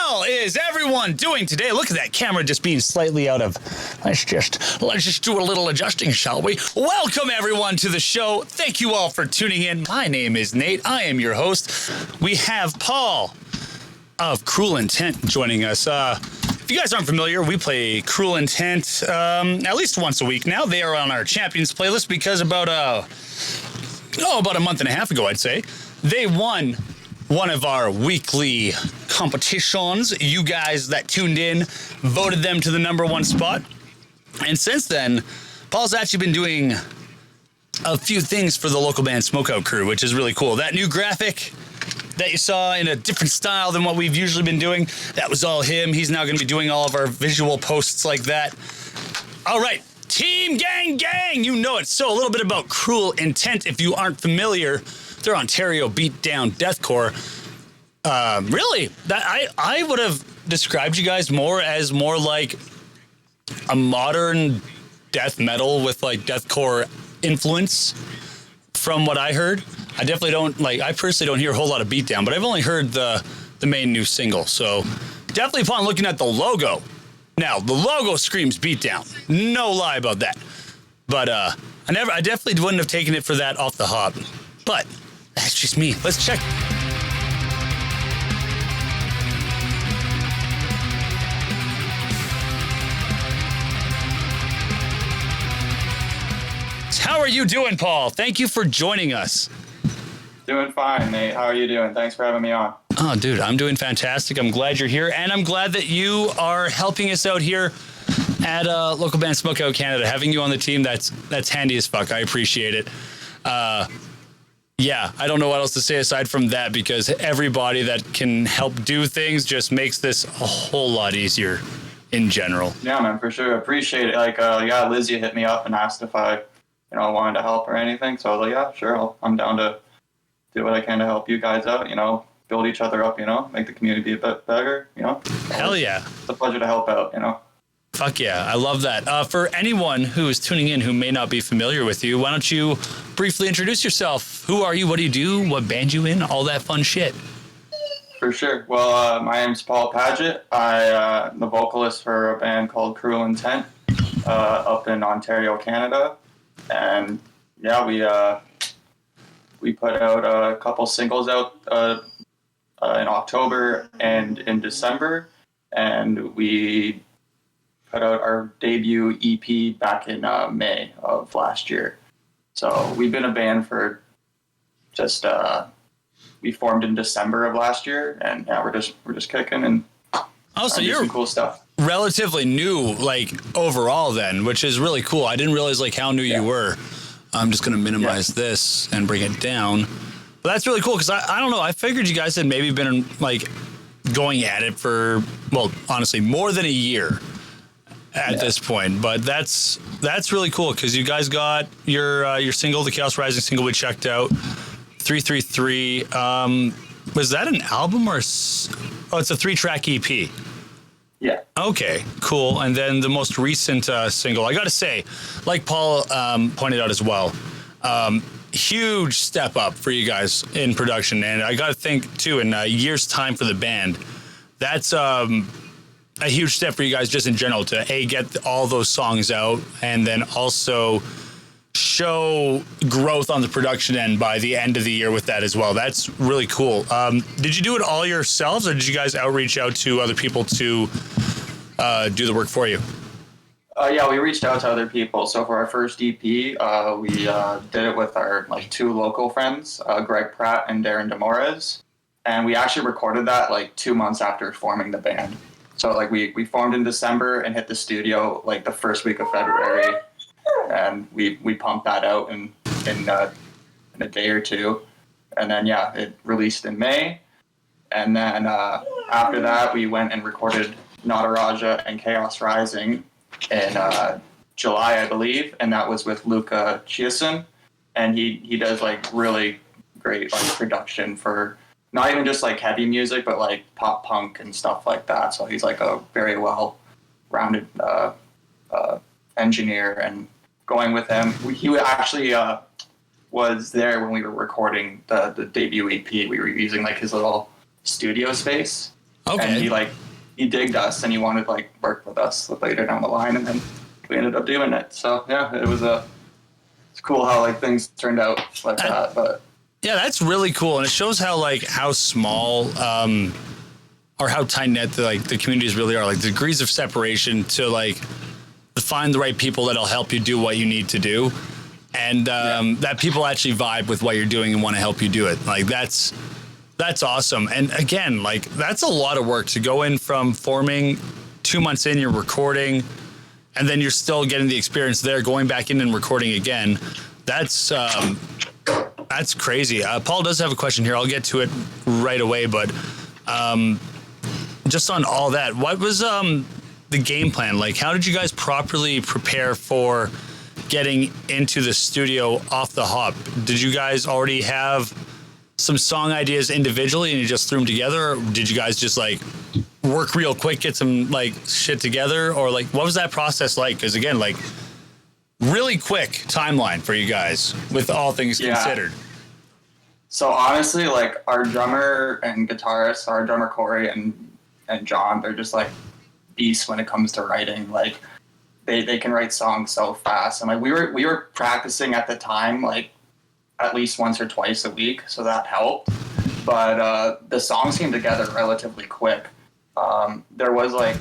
well is everyone doing today? Look at that camera just being slightly out of. Let's just do a little adjusting, shall we? Welcome everyone to the show. Thank you all for tuning in. My name is Nate. I am your host. We have Paul of Cruel Intent joining us. If you guys aren't familiar, we play Cruel Intent at least once a week now. They are on our Champions playlist because about a month and a half ago, I'd say, they won one of our weekly competitions. You guys that tuned in voted them to the #1 spot. And since then, Paul's actually been doing a few things for the local band Smokeout crew, which is really cool. That new graphic that you saw in a different style than what we've usually been doing, that was all him. He's now going to be doing all of our visual posts like that. All right, Team Gang Gang, you know it. So a little bit about Cruel Intent, if you aren't familiar. They're Ontario beatdown deathcore. Really, I would have described you guys more like a modern death metal with like deathcore influence from what I heard. I definitely don't I personally don't hear a whole lot of beatdown, but I've only heard the main new single. So definitely upon looking at the logo. Now, the logo screams beatdown. No lie about that. But I definitely wouldn't have taken it for that off the hop. But that's just me. Let's check. How are you doing, Paul? Thank you for joining us. Doing fine, Nate. How are you doing? Thanks for having me on. Oh, dude, I'm doing fantastic. I'm glad you're here, and I'm glad that you are helping us out here at local band Smokeout Canada. Having you on the team, that's handy as fuck. I appreciate it. Yeah, I don't know what else to say aside from that, because everybody that can help do things just makes this a whole lot easier in general. Yeah, man, for sure. Appreciate it. Lizzie hit me up and asked if I, wanted to help or anything. So I was like, yeah, sure. I'm down to do what I can to help you guys out, build each other up, make the community a bit better, Hell yeah. It's a pleasure to help out, Fuck yeah, I love that. For anyone who is tuning in who may not be familiar with you, why don't you briefly introduce yourself? Who are you? What do you do? What band you in? All that fun shit. For sure. Well, my name's Paul Padgett. I'm the vocalist for a band called Cruel Intent up in Ontario, Canada. And yeah, we put out a couple singles out in October and in December. And we put out our debut EP back in May of last year. So we've been a band for just we formed in December of last year, and yeah, we're just kicking and so you're some cool stuff. Relatively new, overall then, which is really cool. I didn't realize how new you were. I'm just gonna minimize this and bring it down. But that's really cool because I don't know. I figured you guys had maybe been going at it for, well, honestly, more than a year at this point, but that's really cool because you guys got your single, the Chaos Rising single we checked out, 333. Was that an album or it's a 3-track EP? Yeah. Okay, cool. And then the most recent single, I gotta say, like Paul pointed out as well, huge step up for you guys in production, and I gotta think too, in a year's time for the band, that's a huge step for you guys just in general to get all those songs out and then also show growth on the production end by the end of the year with that as well. That's really cool. Did you do it all yourselves, or did you guys outreach out to other people to do the work for you? Yeah, we reached out to other people. So for our first EP, we did it with our 2 local friends, Greg Pratt and Darren DeMores. And we actually recorded that 2 months after forming the band. So we formed in December and hit the studio the first week of February, and we pumped that out in a day or two, and then it released in May, and then after that we went and recorded Nataraja and Chaos Rising in July, I believe, and that was with Luca Chiasen, and he does really great production for not even just heavy music, but pop punk and stuff like that. So he's a very well-rounded engineer. And going with him, he actually was there when we were recording the debut EP. We were using his little studio space. Okay. And he digged us and he wanted to like work with us later down the line, and then we ended up doing it. So yeah, it's cool how like things turned out like that. But yeah, that's really cool, and it shows how small or how tight knit the communities really are. Like degrees of separation to find the right people that'll help you do what you need to do, and that people actually vibe with what you're doing and want to help you do it. Like that's awesome. And again, like that's a lot of work to go in from forming 2 months in, you're recording, and then you're still getting the experience there, going back in and recording again. That's crazy. Paul does have a question here. I'll get to it right away, but just on all that, what was the game plan? Like, how did you guys properly prepare for getting into the studio off the hop? Did you guys already have some song ideas individually and you just threw them together? Or did you guys just like work real quick, get some like shit together? Or like, what was that process like? Because again, like really quick timeline for you guys with all things considered. So honestly, like our drummer and guitarist, our drummer Corey and John, they're just like beasts when it comes to writing. Like they can write songs so fast. And like we were practicing at the time, like at least once or twice a week, so that helped. But the songs came together relatively quick. There was like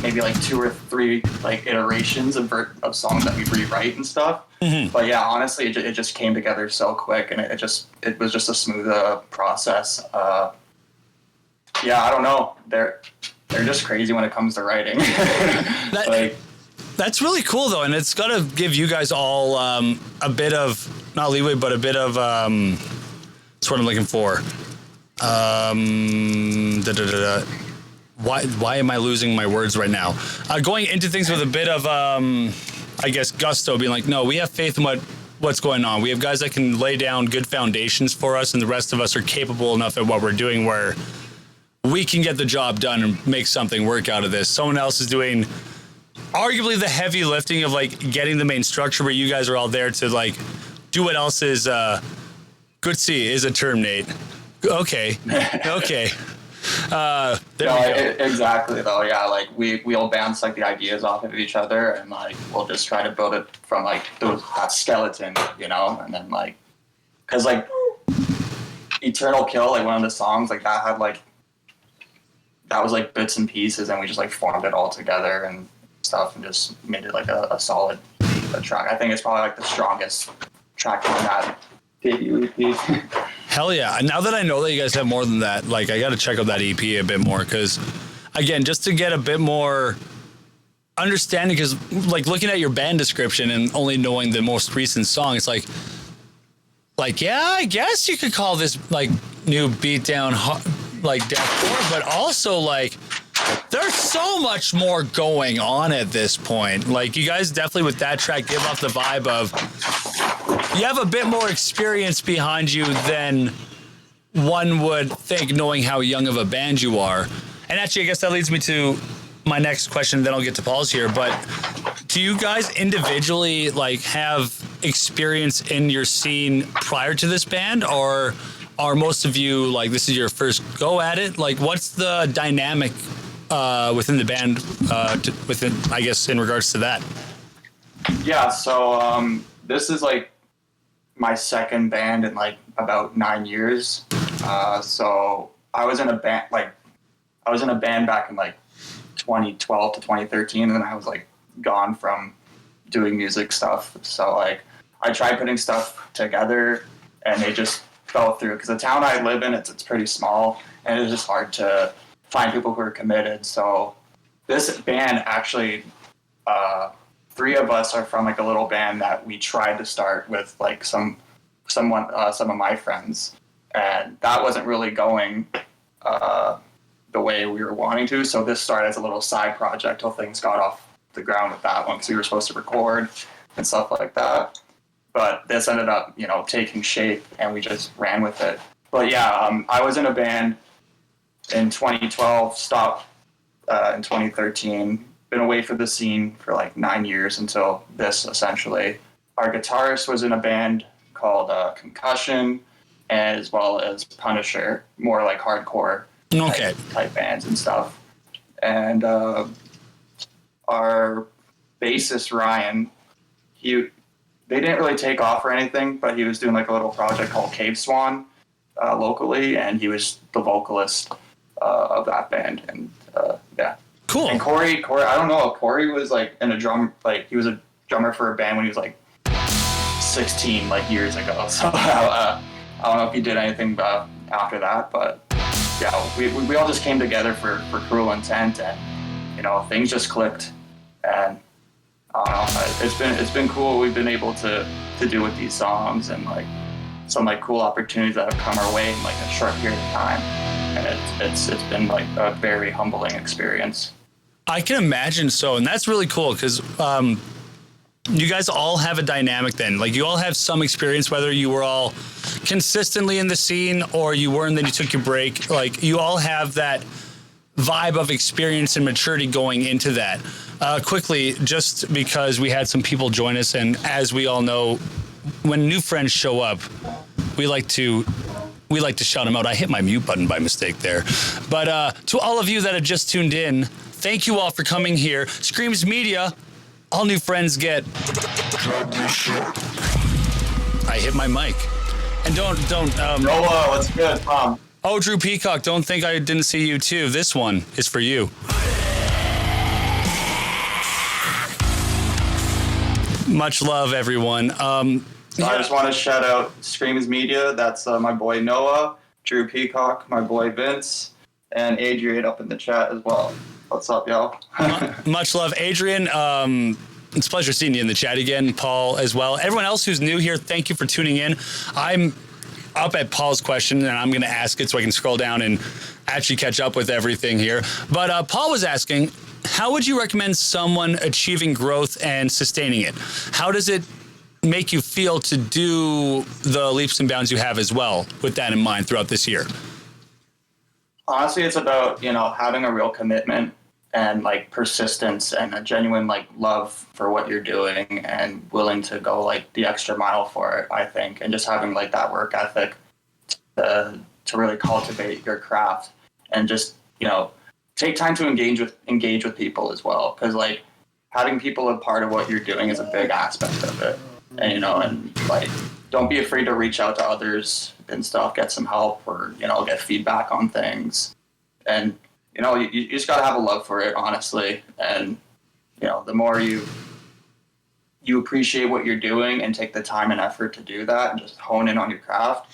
maybe like 2 or 3 like iterations of songs that we rewrite and stuff. Mm-hmm. But yeah, honestly, it just came together so quick, and it was just a smooth process. Yeah, I don't know. They're just crazy when it comes to writing. That's really cool though, and it's got to give you guys all a bit of not leeway, but a bit of that's what I'm looking for. Why am I losing my words right now? Going into things with a bit of I guess gusto, being like, no, we have faith in what's going on. We have guys that can lay down good foundations for us, and the rest of us are capable enough at what we're doing where we can get the job done and make something work out of this. Someone else is doing arguably the heavy lifting of like getting the main structure, but you guys are all there to like do what else is good. See is a term, Nate. Okay. There we go. Exactly though. Yeah, like we'll bounce like the ideas off of each other, and like we'll just try to build it from like that skeleton, you know. And then like, cause like Eternal Kill, like one of the songs, like that was like bits and pieces, and we just like formed it all together and stuff, and just made it like a solid track. I think it's probably like the strongest track on that debut EP. Hell yeah. Now that I know that you guys have more than that, like I got to check out that EP a bit more, because again, just to get a bit more understanding, because like looking at your band description and only knowing the most recent song, it's like yeah, I guess you could call this like new beatdown like deathcore, but also like there's so much more going on at this point. Like you guys definitely with that track give off the vibe of you have a bit more experience behind you than one would think, knowing how young of a band you are. And actually, I guess that leads me to my next question, then I'll get to Paul's here. But do you guys individually like have experience in your scene prior to this band, or are most of you like this is your first go at it? Like what's the dynamic within the band within, I guess, in regards to that? Yeah, so this is like my second band in like about 9 years. So I was in a band back in like 2012 to 2013, and then I was like gone from doing music stuff. So like I tried putting stuff together, and it just fell through because the town I live in, it's pretty small, and it's just hard to find people who are committed. So this band actually, 3 of us are from like a little band that we tried to start with like some of my friends, and that wasn't really going the way we were wanting to. So this started as a little side project till things got off the ground with that one, because we were supposed to record and stuff like that. But this ended up, you know, taking shape, and we just ran with it. But yeah, I was in a band in 2012, stopped in 2013, been away from the scene for like 9 years until this, essentially. Our guitarist was in a band called Concussion, as well as Punisher, more like hardcore. Okay. type bands and stuff. And our bassist Ryan, they didn't really take off or anything, but he was doing like a little project called Cave Swan locally, and he was the vocalist of that band. And yeah, Cool. And Corey, I don't know, Corey was like he was a drummer for a band when he was like 16, like years ago. So I don't know if he did anything after that, but yeah, we all just came together for Cruel Intent, and things just clicked, and I don't know, it's been cool. We've been able to do with these songs, and like some like cool opportunities that have come our way in like a short period of time, and it's been like a very humbling experience. I can imagine so, and that's really cool because you guys all have a dynamic then. Like you all have some experience, whether you were all consistently in the scene or you weren't, then you took your break. Like you all have that vibe of experience and maturity going into that. Quickly, just because we had some people join us, and as we all know, when new friends show up, we like to shout them out. I hit my mute button by mistake there. But to all of you that have just tuned in, thank you all for coming here. Screams Media, all new friends get. I hit my mic. And don't. Noah, what's good, Tom? Oh, Drew Peacock, don't think I didn't see you too. This one is for you. Much love, everyone. I just want to shout out Screams Media. That's my boy Noah, Drew Peacock, my boy Vince, and Adrian up in the chat as well. What's up, y'all? Much love, Adrian. It's a pleasure seeing you in the chat again. Paul as well. Everyone else who's new here, thank you for tuning in. I'm up at Paul's question, and I'm going to ask it so I can scroll down and actually catch up with everything here. But Paul was asking, how would you recommend someone achieving growth and sustaining it? How does it make you feel to do the leaps and bounds you have as well, with that in mind throughout this year? Honestly, it's about, having a real commitment and like persistence and a genuine like love for what you're doing and willing to go like the extra mile for it, I think, and just having like that work ethic to really cultivate your craft, and just, take time to engage with people as well. Cause like having people a part of what you're doing is a big aspect of it. And, and like, don't be afraid to reach out to others and stuff, get some help, or, get feedback on things. And, you just got to have a love for it, honestly. And, the more you appreciate what you're doing and take the time and effort to do that and just hone in on your craft,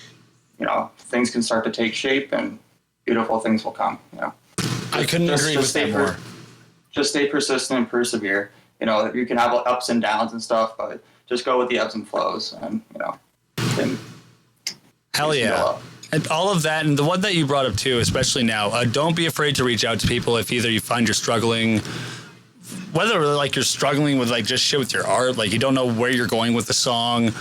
things can start to take shape and beautiful things will come, I couldn't agree with that more. Just stay persistent and persevere. You can have ups and downs and stuff, but just go with the ebbs and flows, and, Hell yeah. And all of that, and the one that you brought up too, especially now, don't be afraid to reach out to people if either you find you're struggling, whether like you're struggling with like just shit with your art, like you don't know where you're going with the song,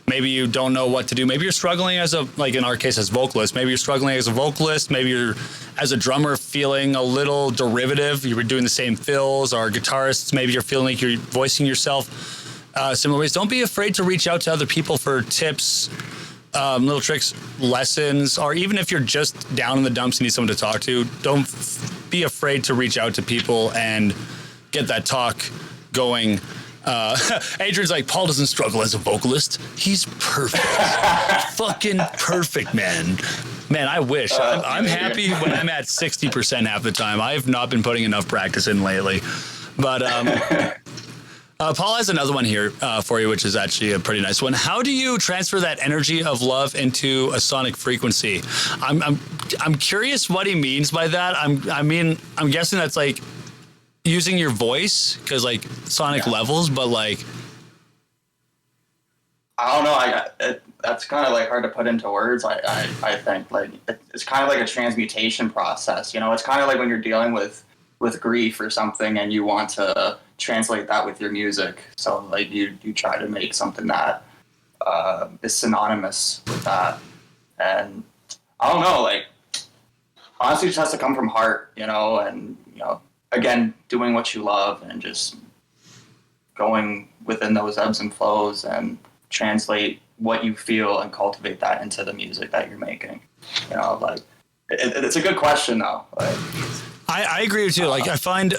maybe you don't know what to do, maybe you're struggling as a, like in our case as vocalist, maybe you're struggling as a vocalist, maybe you're as a drummer feeling a little derivative, you were doing the same fills, or guitarists, maybe you're feeling like you're voicing yourself similar ways. Don't be afraid to reach out to other people for tips, little tricks, lessons, or even if you're just down in the dumps and need someone to talk to, don't be afraid to reach out to people and get that talk going. Adrian's like, Paul doesn't struggle as a vocalist. He's perfect. Fucking perfect, man. Man, I wish. I'm happy when I'm at 60% half the time. I have not been putting enough practice in lately. But Paul has another one here for you, which is actually a pretty nice one. How do you transfer that energy of love into a sonic frequency? I'm curious what he means by that. I'm guessing that's like using your voice, because like sonic levels, but like I don't know. That's kind of like hard to put into words. I think like it's kind of like a transmutation process. It's kind of like when you're dealing with grief or something, and you want to translate that with your music. So like you try to make something that is synonymous with that. And I don't know, like honestly, it just has to come from heart, and again, doing what you love and just going within those ebbs and flows and translate what you feel and cultivate that into the music that you're making. Like It's a good question though. Like, I agree with you. Like I find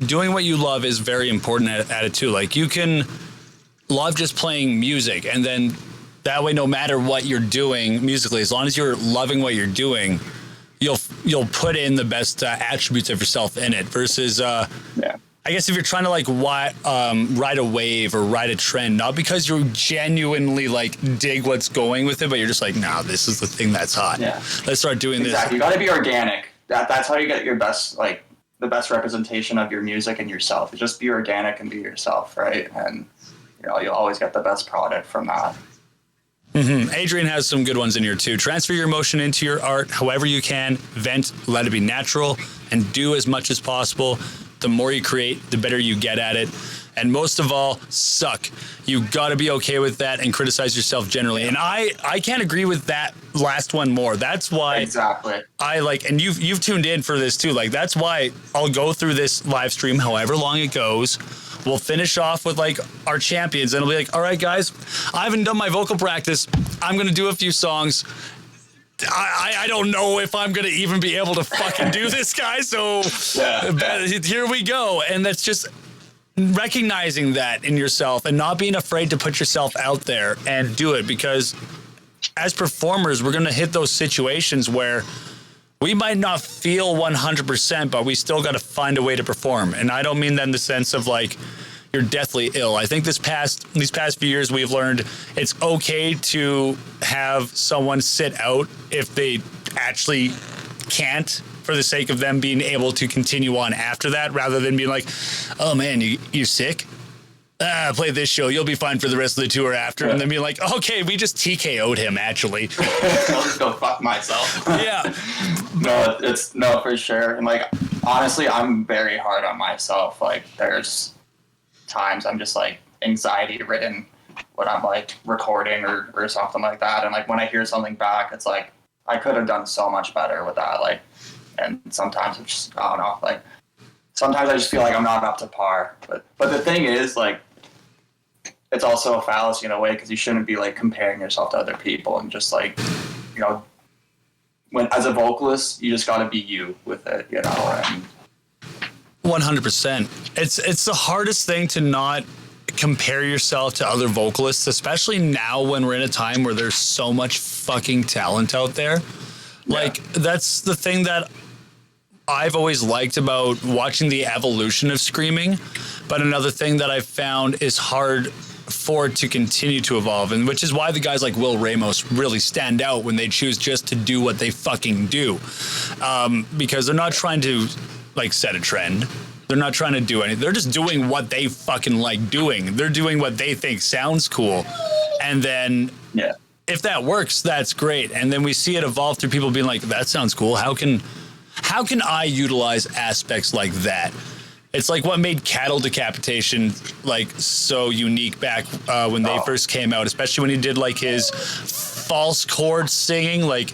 doing what you love is very important at it too. Like you can love just playing music, and then that way, no matter what you're doing musically, as long as you're loving what you're doing, you'll put in the best attributes of yourself in it. Versus, I guess if you're trying to like ride a wave or ride a trend, not because you genuinely like dig what's going with it, but you're just like, nah, this is the thing that's hot. Yeah, let's start doing this. Exactly. You got to be organic. That's how you get your best, like the best representation of your music and yourself. Just be organic and be yourself, right? And you'll always get the best product from that. Mm-hmm. Adrian has some good ones in here too. Transfer your emotion into your art however you can. Vent, let it be natural, and do as much as possible. The more you create, the better you get at it. And most of all, suck. You got to be okay with that and criticize yourself generally. And I can't agree with that last one more. That's why exactly I like, and you've tuned in for this too. Like that's why I'll go through this live stream, however long it goes. We'll finish off with like our champions, and it'll be like, all right, guys, I haven't done my vocal practice. I'm gonna do a few songs. I don't know if I'm gonna even be able to fucking do this, guys. So here we go, and that's just recognizing that in yourself and not being afraid to put yourself out there and do it, because as performers, we're gonna hit those situations where we might not feel 100%, but we still got to find a way to perform. And I don't mean that in the sense of like you're deathly ill. I think these past few years we've learned it's okay to have someone sit out if they actually can't, for the sake of them being able to continue on after that, rather than being like, oh man, you're sick? Play this show, you'll be fine for the rest of the tour after. And then be like, okay, we just TKO'd him actually. I'll just go fuck myself. Yeah. No, for sure. And like, honestly, I'm very hard on myself. Like there's times I'm just like anxiety ridden when I'm like recording or something like that. And like when I hear something back, it's like, I could have done so much better with that. Like, and sometimes it's just, I don't know, like sometimes I just feel like I'm not up to par. But the thing is, like, it's also a fallacy in a way, because you shouldn't be like comparing yourself to other people, and just like, when as a vocalist, you just got to be you with it, And 100%. It's the hardest thing to not compare yourself to other vocalists, especially now when we're in a time where there's so much fucking talent out there. Like that's the thing that I've always liked about watching the evolution of screaming. But another thing that I've found is hard for it to continue to evolve, and which is why the guys like Will Ramos really stand out when they choose just to do what they fucking do, because they're not trying to like set a trend. They're not trying to do anything. They're just doing what they fucking like doing. They're doing what they think sounds cool, and then if that works, that's great. And then we see it evolve through people being like, that sounds cool. How can I utilize aspects like that? It's like what made Cattle Decapitation like so unique back when they first came out, especially when he did like his false chord singing, like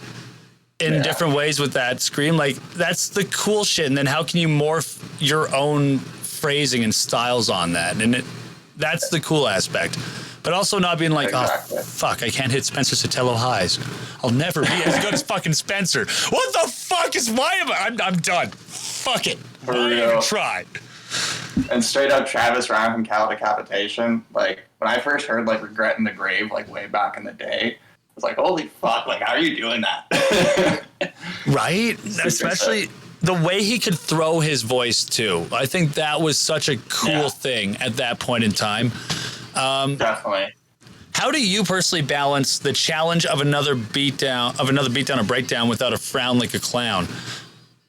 in different ways with that scream. Like that's the cool shit. And then how can you morph your own phrasing and styles on that? And that's the cool aspect. But also not being like, oh, fuck, I can't hit Spencer Sotelo highs. I'll never be as good as fucking Spencer. What the fuck is I'm done. Fuck it. For I'll real. even try. And straight up Travis Ryan from Cattle Decapitation, like when I first heard like Regret in the Grave, like way back in the day, I was like, holy fuck, like how are you doing that? Right? Especially the way he could throw his voice too. I think that was such a cool thing at that point in time. Definitely. How do you personally balance the challenge of another beatdown or breakdown without a frown like a clown?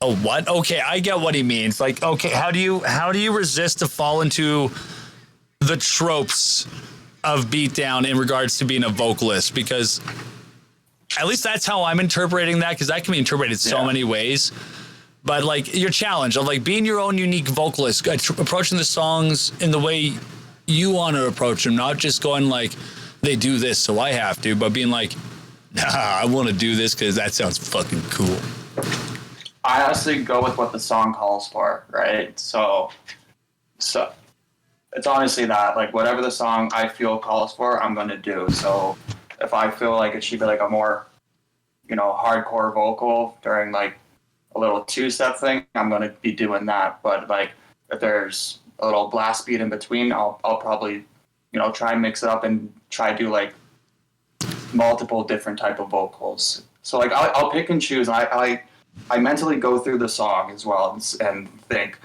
Oh, what? Okay, I get what he means. Like, okay, how do you resist to fall into the tropes of beatdown in regards to being a vocalist? Because at least that's how I'm interpreting that, because that can be interpreted so many ways. But like your challenge of like being your own unique vocalist, approaching the songs in the way you want to approach them, not just going like they do this so I have to, but being like, nah, I want to do this because that sounds fucking cool. I honestly go with what the song calls for, right? So it's honestly that, like, whatever the song I feel calls for, I'm going to do. So if I feel like it should be like a more, hardcore vocal during like a little two-step thing, I'm going to be doing that. But like if there's a little blast beat in between, I'll probably, try and mix it up and try to do like multiple different type of vocals. So like I'll pick and choose. And I mentally go through the song as well and think,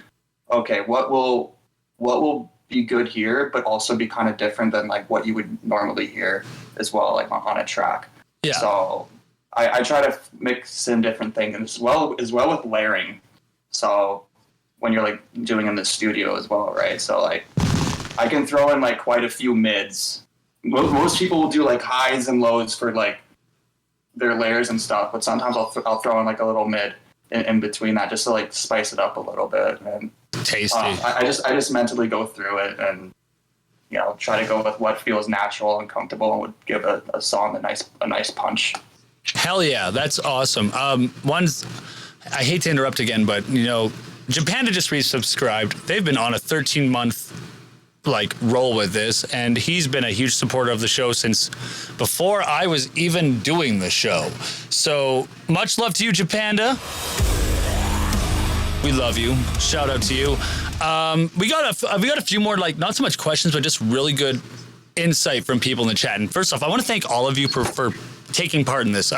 okay, what will be good here, but also be kind of different than like what you would normally hear as well, like on a track. Yeah. So I try to mix in different things as well with layering. So when you're like doing in the studio as well, right? So like I can throw in like quite a few mids. Most people will do like highs and lows for like their layers and stuff, but sometimes I'll throw in like a little mid in between that just to like spice it up a little bit. And tasty. I just mentally go through it and try to go with what feels natural and comfortable and would give a song a nice punch. Hell yeah, that's awesome. I hate to interrupt again, but Japan just resubscribed. They've been on a 13-month roll with this, and he's been a huge supporter of the show since before I was even doing the show. So much love to you, Japanda. We love you. Shout out to you. We got a few more, not so much questions, but just really good insight from people in the chat. And first off, I want to thank all of you for taking part in this.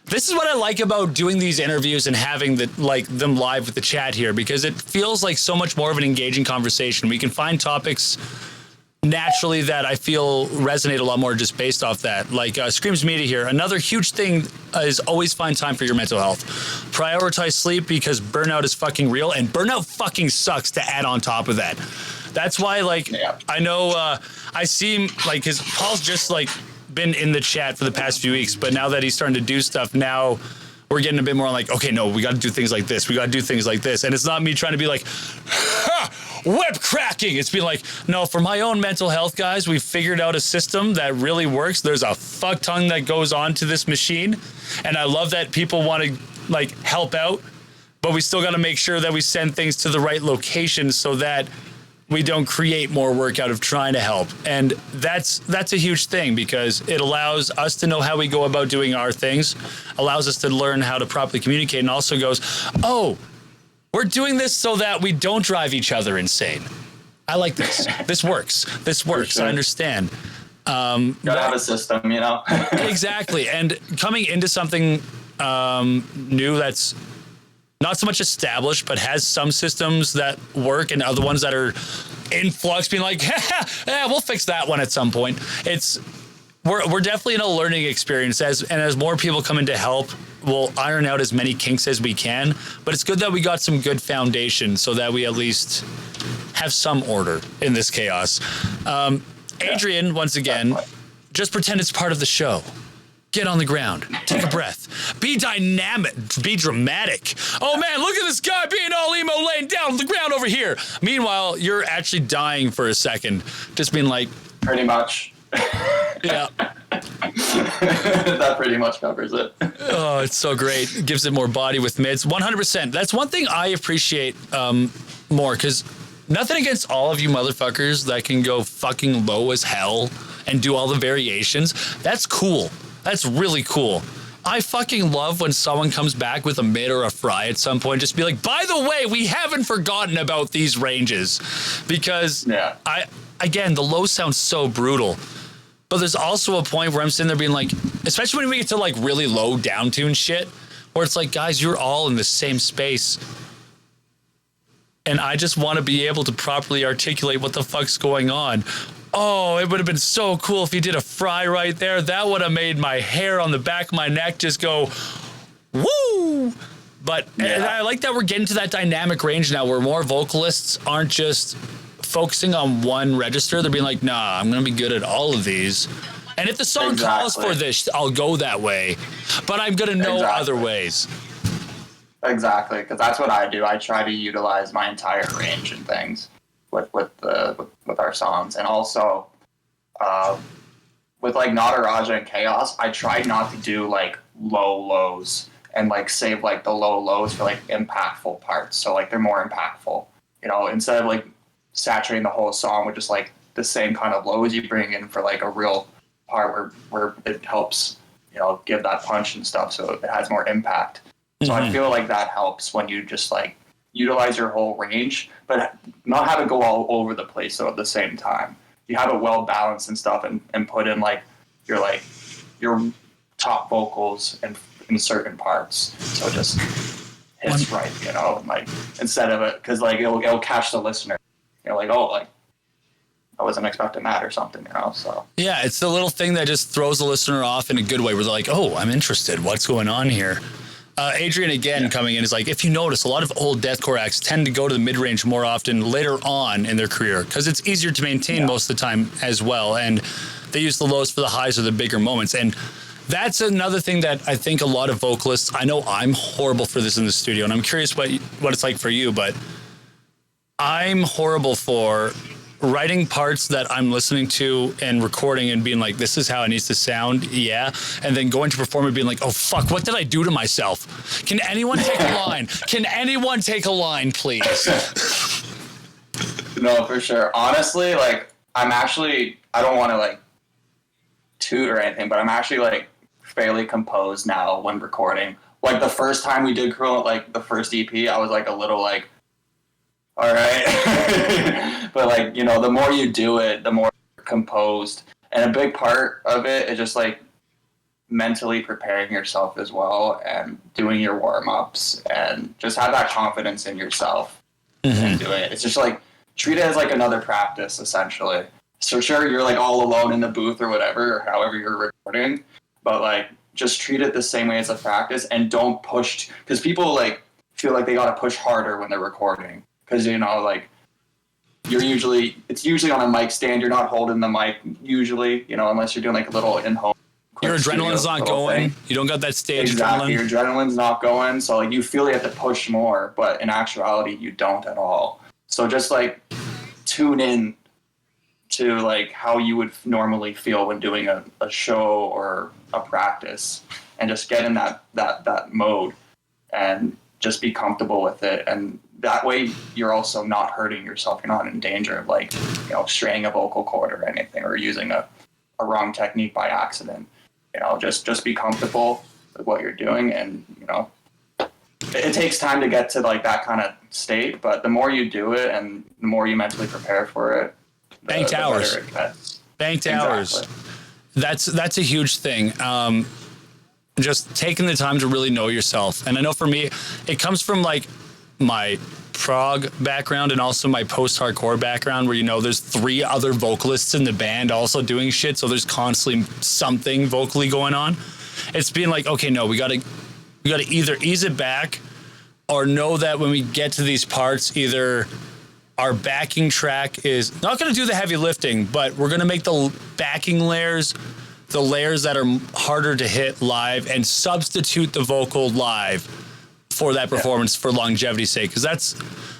This is what I like about doing these interviews and having them live with the chat here, because it feels like so much more of an engaging conversation. We can find topics naturally that I feel resonate a lot more just based off that. Screams Media here. Another huge thing is always find time for your mental health. Prioritize sleep because burnout is fucking real, and burnout fucking sucks to add on top of that. That's why I know I seem like Paul's just been in the chat for the past few weeks, but now that he's starting to do stuff, now we're getting a bit more okay, no, we got to do things like this. We got to do things like this. And it's not me trying to be web cracking. It's been no, for my own mental health, guys, we've figured out a system that really works. There's a fuck ton that goes on to this machine. And I love that people want to help out, but we still got to make sure that we send things to the right location so that we don't create more work out of trying to help. And that's a huge thing, because it allows us to know how we go about doing our things, allows us to learn how to properly communicate, and also goes, oh, we're doing this so that we don't drive each other insane. I like this. This works. Sure. I understand. Gotta have a system, Exactly. And coming into something new that's not so much established, but has some systems that work and other ones that are in flux, being we'll fix that one at some point. We're definitely in a learning experience, as more people come in to help, we'll iron out as many kinks as we can. But it's good that we got some good foundation so that we at least have some order in this chaos. Adrian, once again, just pretend it's part of the show. Get on the ground. Take a breath. Be dynamic. Be dramatic. Oh, man, look at this guy being all emo laying down on the ground over here. Meanwhile, you're actually dying for a second. Just being Pretty much. Yeah. That pretty much covers it. Oh, it's so great. It gives it more body with mids. 100%. That's one thing I appreciate more, because nothing against all of you motherfuckers that can go fucking low as hell and do all the variations. That's cool. That's really cool. I fucking love when someone comes back with a mid or a fry at some point. Just be by the way, we haven't forgotten about these ranges. Because again, the low sounds so brutal. But there's also a point where I'm sitting there being especially when we get to really low down tune shit, where it's guys, you're all in the same space. And I just want to be able to properly articulate what the fuck's going on. Oh, it would have been so cool if he did a fry right there. That would have made my hair on the back of my neck just go, woo! But and I like that we're getting to that dynamic range now where more vocalists aren't just focusing on one register. They're being nah, I'm going to be good at all of these. And if the song calls for this, I'll go that way. But I'm going to know other ways. Exactly, because that's what I do. I try to utilize my entire range and things with our songs, and also with Nataraja and Chaos, I tried not to do low lows and save the low lows for impactful parts, so they're more impactful. Instead of saturating the whole song with just the same kind of lows, you bring in for a real part where it helps give that punch and stuff, so it has more impact. So I feel like that helps when you just like utilize your whole range, but not have it go all over the place though at the same time. You have it well balanced and stuff, and put in like your top vocals in certain parts, so it just hits right, like instead of it, because like it'll catch the listener, like, oh, like I wasn't expecting that or something, so. Yeah, it's the little thing that just throws the listener off in a good way, where they're like, oh, I'm interested. What's going on here? Adrian again coming in is like, if you notice, a lot of old deathcore acts tend to go to the mid-range more often later on in their career because it's easier to maintain most of the time as well. And they use the lows for the highs or the bigger moments. And that's another thing that I think a lot of vocalists, I know I'm horrible for this in the studio, and I'm curious what it's like for you, but I'm horrible for writing parts that I'm listening to and recording and being like, this is how it needs to sound, and then going to perform and being like, oh fuck, what did I do to myself? Can anyone take a line? Can anyone take a line, please? No, for sure. Honestly, like, I don't want to like toot or anything, but I'm actually like fairly composed now when recording. Like the first time we did Cruel, like the first EP, I was like a little like, all right. But like, the more you do it, the more composed. And a big part of it is just like mentally preparing yourself as well, and doing your warm-ups, and just have that confidence in yourself and doing it. It's just like, treat it as like another practice, essentially. So sure, you're like all alone in the booth or whatever, or however you're recording, but like just treat it the same way as a practice, and don't push, because people like feel like they got to push harder when they're recording. Because, like, it's usually on a mic stand. You're not holding the mic usually, unless you're doing like a little in-home. Your adrenaline's not going. You don't got that stage adrenaline. Your adrenaline's not going. So like you feel you have to push more, but in actuality, you don't at all. So just like tune in to like how you would normally feel when doing a show or a practice, and just get in that mode and just be comfortable with it. And that way you're also not hurting yourself. You're not in danger of like, straining a vocal cord or anything, or using a wrong technique by accident. Just be comfortable with what you're doing. And, it takes time to get to like that kind of state, but the more you do it and the more you mentally prepare for it, banked hours. Banked hours. That's a huge thing. Just taking the time to really know yourself. And I know for me, it comes from like my prog background and also my post-hardcore background, where there's 3 other vocalists in the band also doing shit, so there's constantly something vocally going on. It's being like, okay, no, we gotta either ease it back, or know that when we get to these parts, either our backing track is not going to do the heavy lifting, but we're going to make the backing layers the layers that are harder to hit live, and substitute the vocal live for that performance for longevity's sake. Because that's,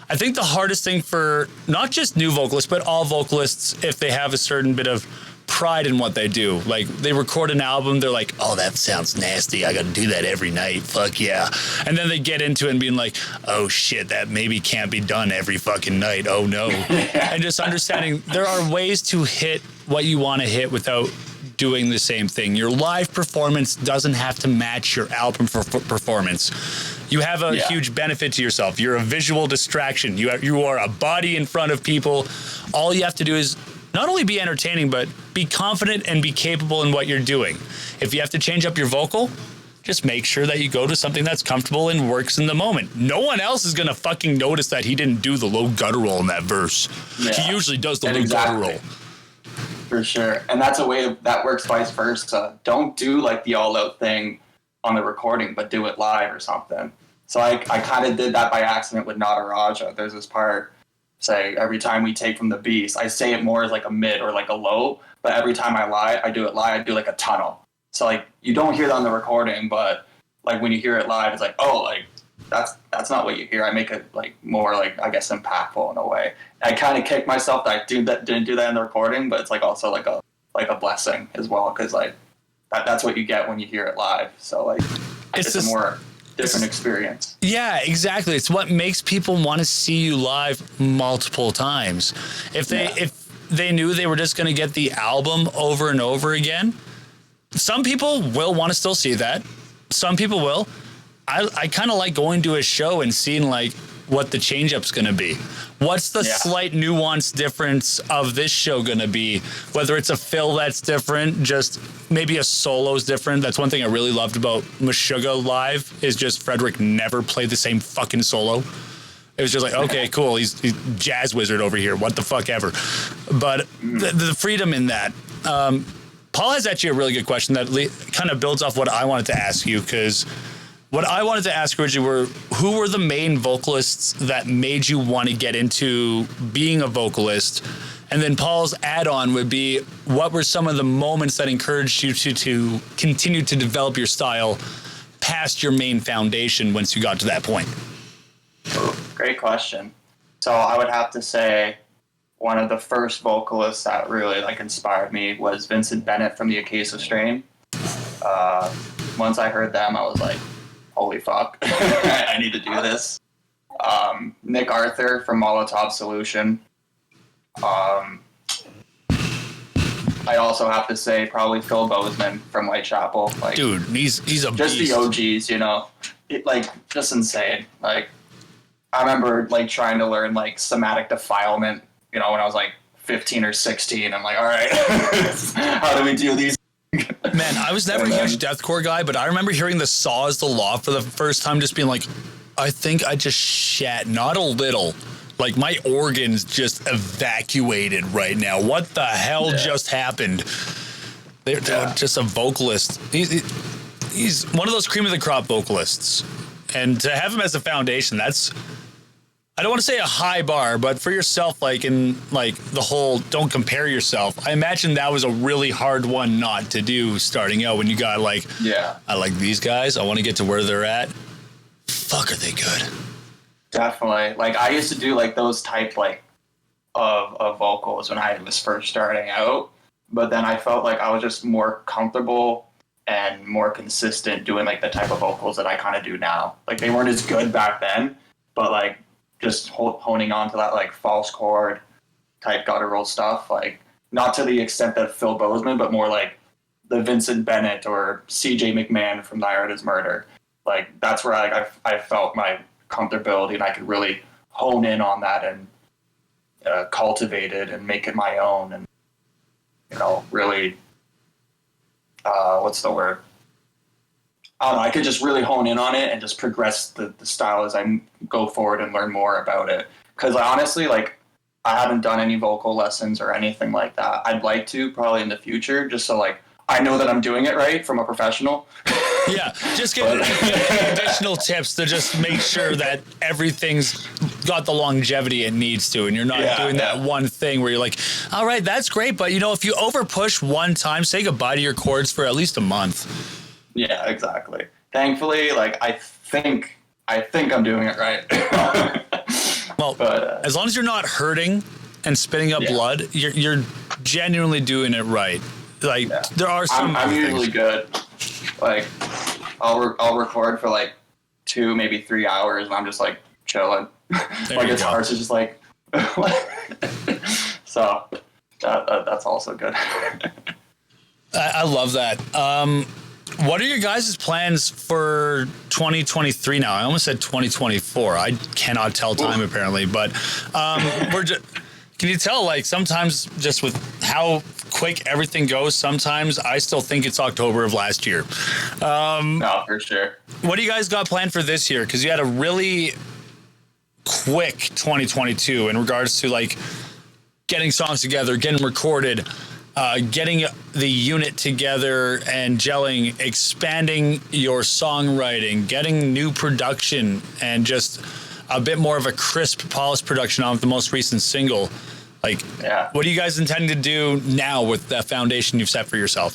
I think, the hardest thing for not just new vocalists, but all vocalists, if they have a certain bit of pride in what they do. Like, they record an album, they're like, oh, that sounds nasty, I gotta do that every night, fuck yeah. And then they get into it and being like, oh shit, that maybe can't be done every fucking night, oh no. And just understanding there are ways to hit what you want to hit without doing the same thing. Your live performance doesn't have to match your album performance. You have a huge benefit to yourself. You're a visual distraction. You are a body in front of people. All you have to do is not only be entertaining, but be confident and be capable in what you're doing. If you have to change up your vocal, just make sure that you go to something that's comfortable and works in the moment. No one else is going to fucking notice that he didn't do the low guttural in that verse. Yeah. He usually does the low guttural. For sure. And that's a way that works vice versa. Don't do like the all-out thing on the recording, but do it live or something. So I kind of did that by accident with Nada Raja. There's this part, say, every time we take from the beast, I say it more as like a mid or like a low, but every time I do it live, I do like a tunnel. So like, you don't hear that on the recording, but like when you hear it live, it's like, oh, like that's not what you hear. I make it like more like, I guess, impactful in a way. I kind of kick myself that I didn't do that in the recording, but it's like also like a blessing as well, because like that's what you get when you hear it live. So like it's a more different experience. Yeah, exactly. It's what makes people want to see you live multiple times. If they knew they were just going to get the album over and over again, some people will want to still see that. Some people will. I kind of like going to a show and seeing like what the change-up's going to be. What's the slight nuance difference of this show going to be? Whether it's a fill that's different, just maybe a solo's different. That's one thing I really loved about Meshuggah live is just Frederick never played the same fucking solo. It was just like, okay, cool. He's jazz wizard over here. What the fuck ever. But the freedom in that. Paul has actually a really good question that kind of builds off what I wanted to ask you, because what I wanted to ask originally were, who were the main vocalists that made you want to get into being a vocalist? And then Paul's add-on would be, what were some of the moments that encouraged you to continue to develop your style past your main foundation once you got to that point? Great question. So I would have to say one of the first vocalists that really like inspired me was Vincent Bennett from the Acacia Strain. Once I heard them, I was like, holy fuck, I need to do this. Nick Arthur from Molotov Solution. I also have to say probably Phil Bozeman from Whitechapel. Like, dude, he's a just beast. The OGs, you know, just insane. Like, I remember like trying to learn like somatic defilement, you know, when I was like 15 or 16. I'm like, all right, how do we do these? Man, I was never a huge deathcore guy, but I remember hearing the Saw Is the Law for the first time, just being like, I think I just shat, not a little. Like, my organs just evacuated right now. What the hell just happened? They're just a vocalist. He's one of those cream of the crop vocalists. And to have him as a foundation, that's, I don't want to say a high bar, but for yourself, like in like the whole don't compare yourself, I imagine that was a really hard one not to do starting out when you got like, I like these guys. I want to get to where they're at. Fuck, are they good? Definitely. Like I used to do like those type like of vocals when I was first starting out, but then I felt like I was just more comfortable and more consistent doing like the type of vocals that I kind of do now. Like they weren't as good back then, but like just honing on to that like false chord type guttural stuff, like not to the extent that Phil Bozeman, but more like the Vincent Bennett or CJ McMahon from The Art Is Murder. Like that's where I felt my comfortability and I could really hone in on that and cultivate it and make it my own and, you know, really what's the word? I don't know. I could just really hone in on it and just progress the style as I go forward and learn more about it. Because I honestly, like, I haven't done any vocal lessons or anything like that. I'd like to probably in the future, just so like I know that I'm doing it right from a professional. Yeah, just give additional tips to just make sure that everything's got the longevity it needs to, and you're not doing that one thing where you're like, all right, that's great, but you know, if you over push one time, say goodbye to your chords for at least a month. Yeah, exactly. Thankfully, like I think I'm doing it right. Well, but, as long as you're not hurting and spitting up blood, you're genuinely doing it right. Like there are some. I'm usually good. Like I'll record for like 2, maybe 3 hours, and I'm just like chilling. My guitar's just like. So that's also good. I love that. What are your guys' plans for 2023 now? I almost said 2024. I cannot tell time apparently, but we're just. Can you tell, like, sometimes just with how quick everything goes, sometimes I still think it's October of last year. No, for sure. What do you guys got planned for this year? Because you had a really quick 2022 in regards to, like, getting songs together, getting recorded, getting the unit together and gelling, expanding your songwriting, getting new production, and just a bit more of a crisp, polished production on the most recent single. Like, what are you guys intending to do now with that foundation you've set for yourself?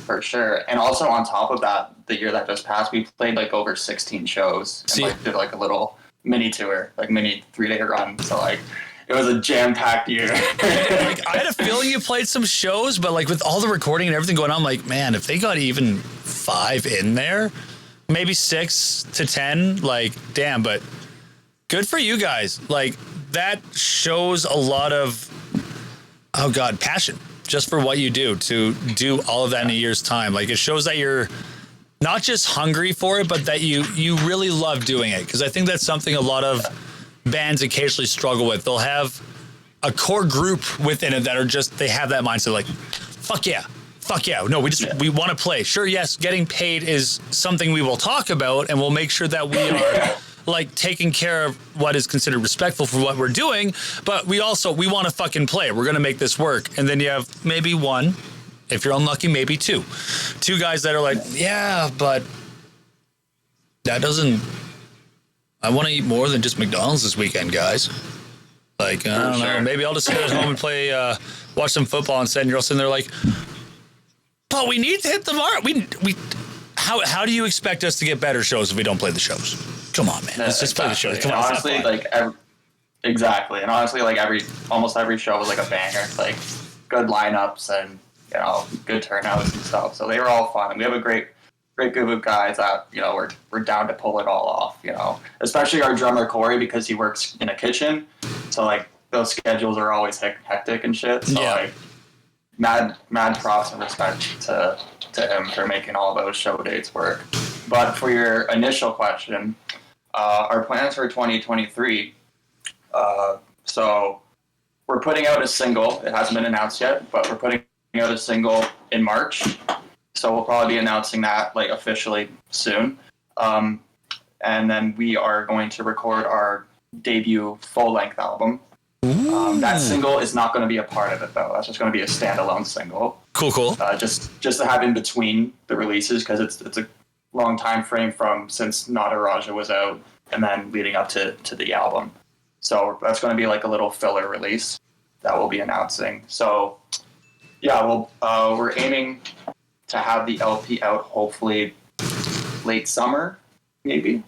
For sure. And also on top of that, the year that just passed, we played like over 16 shows and like did like a little mini tour, like mini 3-day run. So like it was a jam-packed year. Like, I had a feeling you played some shows, but like with all the recording and everything going on, I'm like, man, if they got even 5 in there, maybe 6 to 10, like, damn, but good for you guys. Like, that shows a lot of, passion. just for what you do, to do all of that in a year's time. Like, it shows that you're not just hungry for it, but that you really love doing it. Because I think that's something a lot of bands occasionally struggle with. They'll have a core group within it that are just, they have that mindset like, fuck yeah. No, we want to play. Sure, yes, getting paid is something we will talk about, and we'll make sure that we are like taking care of what is considered respectful for what we're doing. But we want to fucking play. We're going to make this work. And then you have maybe one, if you're unlucky, maybe two guys that are like, yeah, but that doesn't, I want to eat more than just McDonald's this weekend, guys. Like, I don't know, maybe I'll just sit at home and play, watch some football instead. And you're all sitting there like, but we need to hit the mark. How do you expect us to get better shows if we don't play the shows? Come on, man. Let's just play the shows. Come on, honestly, exactly. And honestly, like almost every show was like a banger. Like good lineups and good turnouts and stuff. So they were all fun. And we have a great group of guys that we're down to pull it all off. Especially our drummer Corey, because he works in a kitchen. So like those schedules are always hectic and shit. So like mad props and respect to him for making all those show dates work. But for your initial question, our plans for 2023, so we're putting out a single. It hasn't been announced yet, but we're putting out a single in March. So we'll probably be announcing that like officially soon. And then we are going to record our debut full-length album. That single is not going to be a part of it, though. That's just going to be a standalone single. Cool. Just to have in between the releases, because it's a long time frame since Nada Raja was out and then leading up to the album. So that's going to be like a little filler release that we'll be announcing. So yeah, we're aiming to have the LP out hopefully late summer, maybe.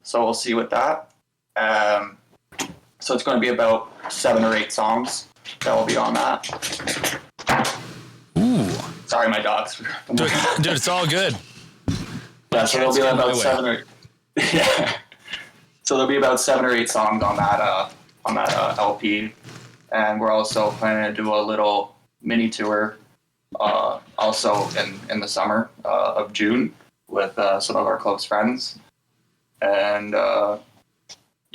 So we'll see with that. So it's going to be about 7 or 8 songs that will be on that. Ooh. Sorry, my dogs. Dude, it's all good. Yeah, so there'll be about 7 or So there'll be about 7 or 8 songs on that LP, and we're also planning to do a little mini tour, also in the summer of June with some of our close friends, and.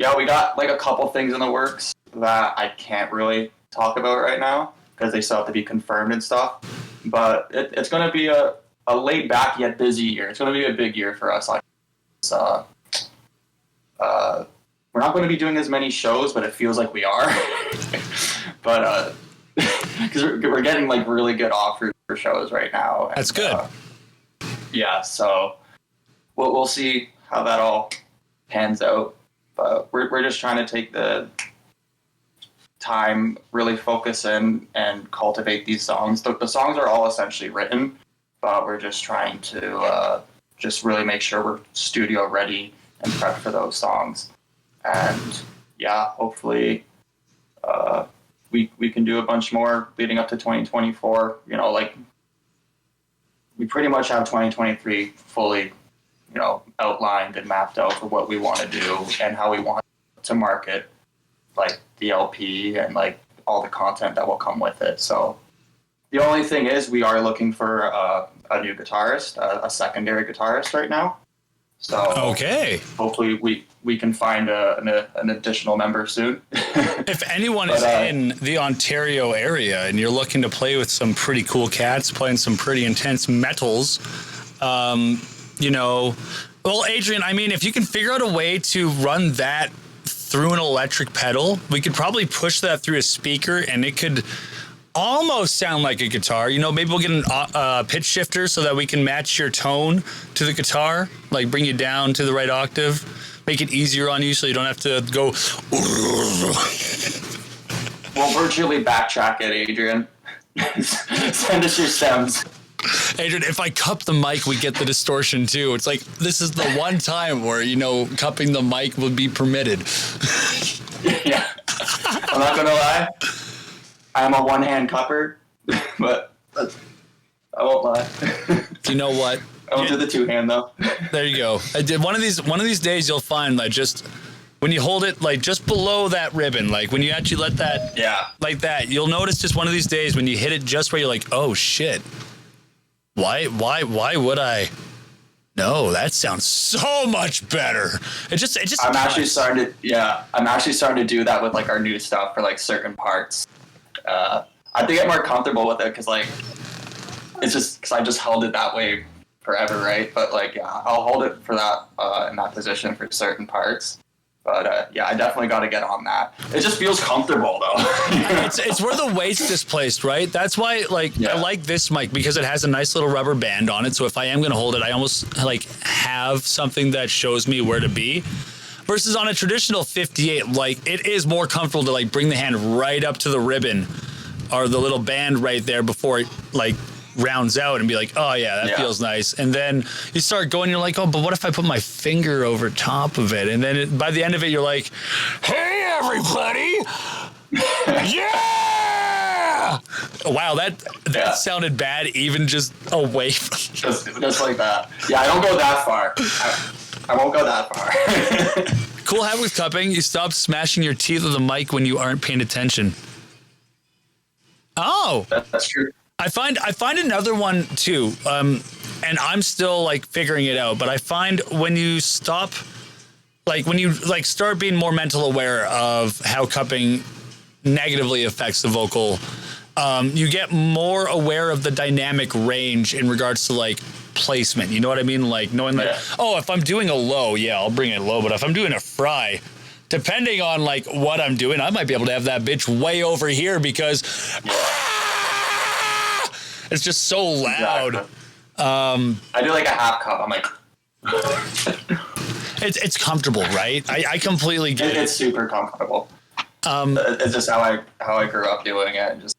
Yeah, we got like a couple things in the works that I can't really talk about right now because they still have to be confirmed and stuff. But it's going to be a laid back yet busy year. It's going to be a big year for us. Like, we're not going to be doing as many shows, but it feels like we are. But because we're getting like really good offers for shows right now. That's good. Yeah, so we'll see how that all pans out. But we're just trying to take the time, really focus in and cultivate these songs. The songs are all essentially written, but we're just trying to just really make sure we're studio ready and prepped for those songs. And yeah, hopefully we can do a bunch more leading up to 2024. Like we pretty much have 2023 fully outlined and mapped out for what we want to do and how we want to market like the LP and like all the content that will come with it. So the only thing is we are looking for a new guitarist, a secondary guitarist right now. So okay, hopefully we can find an additional member soon. If anyone is in the Ontario area and you're looking to play with some pretty cool cats playing some pretty intense metals, well, Adrian, I mean, if you can figure out a way to run that through an electric pedal, we could probably push that through a speaker and it could almost sound like a guitar. Maybe we'll get a pitch shifter so that we can match your tone to the guitar, like bring you down to the right octave, make it easier on you so you don't have to go. We'll virtually backtrack it, Adrian. Send us your stems. Adrian, if I cup the mic, we get the distortion too. It's like, this is the one time where, cupping the mic would be permitted. Yeah. I'm not going to lie. I'm a one-hand cupper, but I won't lie. You know what? I won't do the two-hand, though. There you go. I did one of these days you'll find that just when you hold it like just below that ribbon, like when you actually let that, like that, you'll notice just one of these days when you hit it just where you're like, oh shit, why would I? No, that sounds so much better. It just. I'm actually starting to do that with like our new stuff for like certain parts. I have to get more comfortable with it because like it's just because I just held it that way forever, right? But like, yeah, I'll hold it for that in that position for certain parts. But yeah, I definitely got to get on that. It just feels comfortable though. It's where the weight's displaced, right? That's why I like this mic because it has a nice little rubber band on it. So if I am going to hold it, I almost like have something that shows me where to be. Versus on a traditional 58, like it is more comfortable to like bring the hand right up to the ribbon or the little band right there before it like rounds out and be like, oh yeah, that feels nice. And then you start going, you're like, oh, but what if I put my finger over top of it? And then by the end of it, you're like, hey everybody, yeah! Wow, that sounded bad even just away from just like that. Yeah, I don't go that far. I won't go that far. Cool habit with cupping. You stop smashing your teeth with the mic when you aren't paying attention. Oh, that's true. I find another one too, and I'm still like figuring it out. But I find when you stop, like when you like start being more mental aware of how cupping negatively affects the vocal, you get more aware of the dynamic range in regards to like placement. You know what I mean? Like knowing that, oh, if I'm doing a low, yeah, I'll bring it low. But if I'm doing a fry, depending on like what I'm doing, I might be able to have that bitch way over here because it's just so loud. Exactly. I do like a half cup. I'm like, it's comfortable, right? I completely get it. It's super comfortable. It's just how I grew up doing it. And it's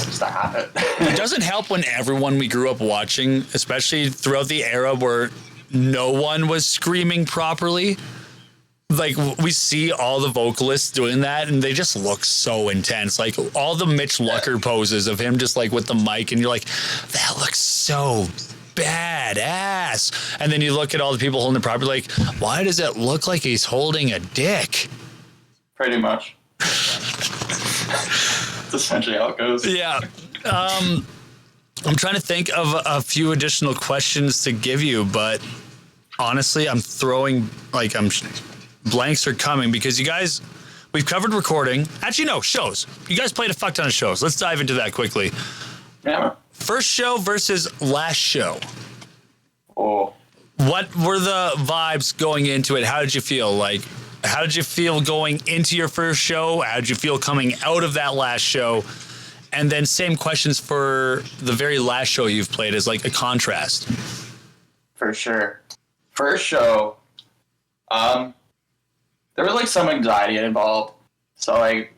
just a habit. It doesn't help when everyone we grew up watching, especially throughout the era where no one was screaming properly. Like we see all the vocalists doing that and they just look so intense. Like all the Mitch Lucker poses of him just like with the mic and you're like, that looks so badass. And then you look at all the people holding it properly, like, why does it look like he's holding a dick? Pretty much. That's essentially how it goes. Yeah. I'm trying to think of a few additional questions to give you, but honestly, blanks are coming because you guys, we've covered recording. Actually, no, shows. You guys played a fuck ton of shows. Let's dive into that quickly. Yeah. First show versus last show. Oh. What were the vibes going into it? How did you feel? Like, how did you feel going into your first show? How did you feel coming out of that last show? And then same questions for the very last show you've played as like a contrast. For sure. First show, there was like some anxiety involved. So like,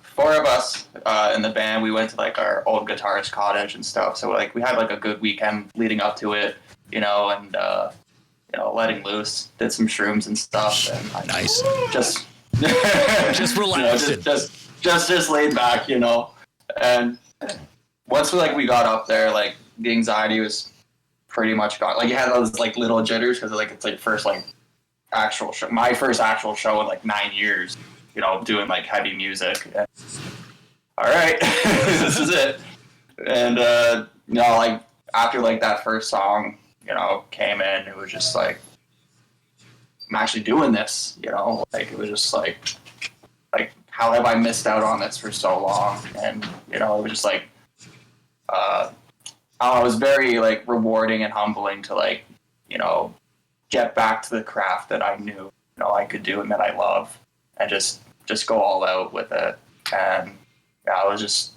four of us in the band, we went to like our old guitarist cottage and stuff. So like we had like a good weekend leading up to it, and letting loose. Did some shrooms and stuff. And like, nice. Just relaxed. Just laid back, And once we got up there, like the anxiety was pretty much gone. Like you had those like little jitters because like it's like first like actual show. My first actual show in like 9 years. Doing like heavy music. And, all right, this is it. And like after like that first song, came in, it was just like I'm actually doing this. Like it was just like how have I missed out on this for so long? And it was just like it was very like rewarding and humbling to like get back to the craft that I knew I could do and that I love, and just go all out with it. And yeah, it was just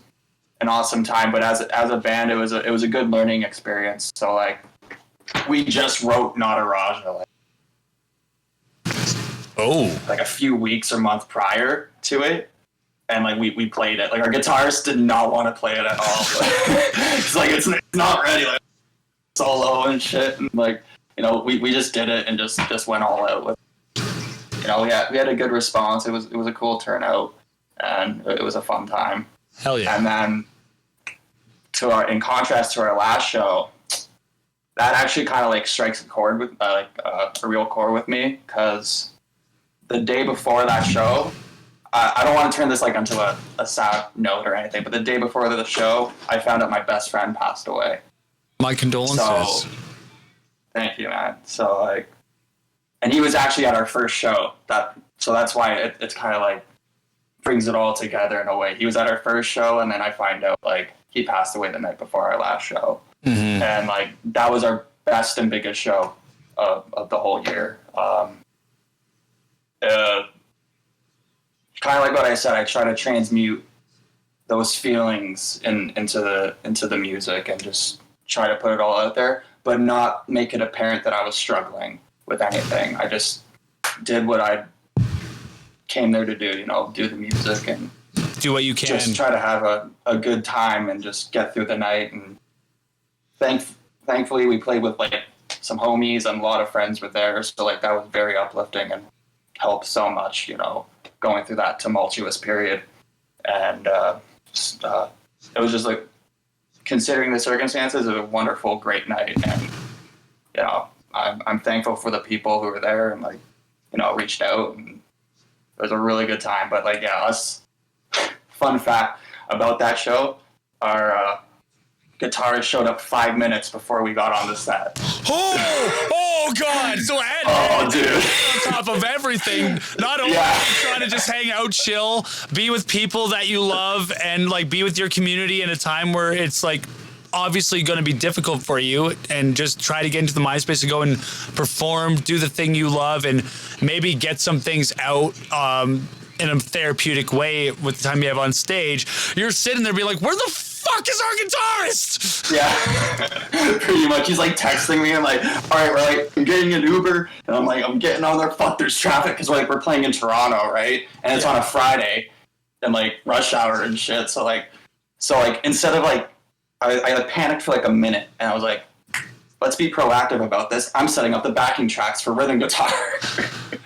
an awesome time. But as a band, it was a good learning experience. So like we just wrote Nada Raja like a few weeks or month prior to it, and like we played it. Like our guitarist did not want to play it at all. It's like it's not ready, like solo and shit. And like we just did it and just went all out with it. We had a good response. It was a cool turnout, and it was a fun time. Hell yeah! And then in contrast to our last show, that actually kind of like strikes a chord with a real chord with me, because the day before that show, I don't want to turn this like onto a sad note or anything, but the day before the show, I found out my best friend passed away. My condolences. So, thank you, man. So like, and he was actually at our first show. So that's why it's kind of like brings it all together in a way. He was at our first show, and then I find out like he passed away the night before our last show, and like that was our best and biggest show of the whole year. Kind of like what I said, I try to transmute those feelings into the music and just try to put it all out there, but not make it apparent that I was struggling with anything. I just did what I came there to do, do the music and do what you can. Just try to have a good time and just get through the night. And thankfully we played with like some homies and a lot of friends were there. So like that was very uplifting and helped so much, going through that tumultuous period. And it was just like, considering the circumstances, it was a wonderful, great night. And, I'm thankful for the people who were there and like, reached out, and it was a really good time. But like, yeah, fun fact about that show, our guitarist showed up 5 minutes before we got on the set. Oh God! So dude, on top of everything, not only trying to just hang out, chill, be with people that you love, and like be with your community in a time where it's like obviously going to be difficult for you, and just try to get into the mind space to go and perform, do the thing you love, and maybe get some things out in a therapeutic way with the time you have on stage. You're sitting there being like, where the fuck is our guitarist? Yeah, pretty much. He's like texting me. I'm like, all right, we're like, I'm getting an Uber, and I'm like, I'm getting on there. Fuck, there's traffic because we're playing in Toronto, right? And it's on a Friday, and like rush hour and shit. So like instead of like, I like panicked for like a minute, and I was like, let's be proactive about this. I'm setting up the backing tracks for rhythm guitar.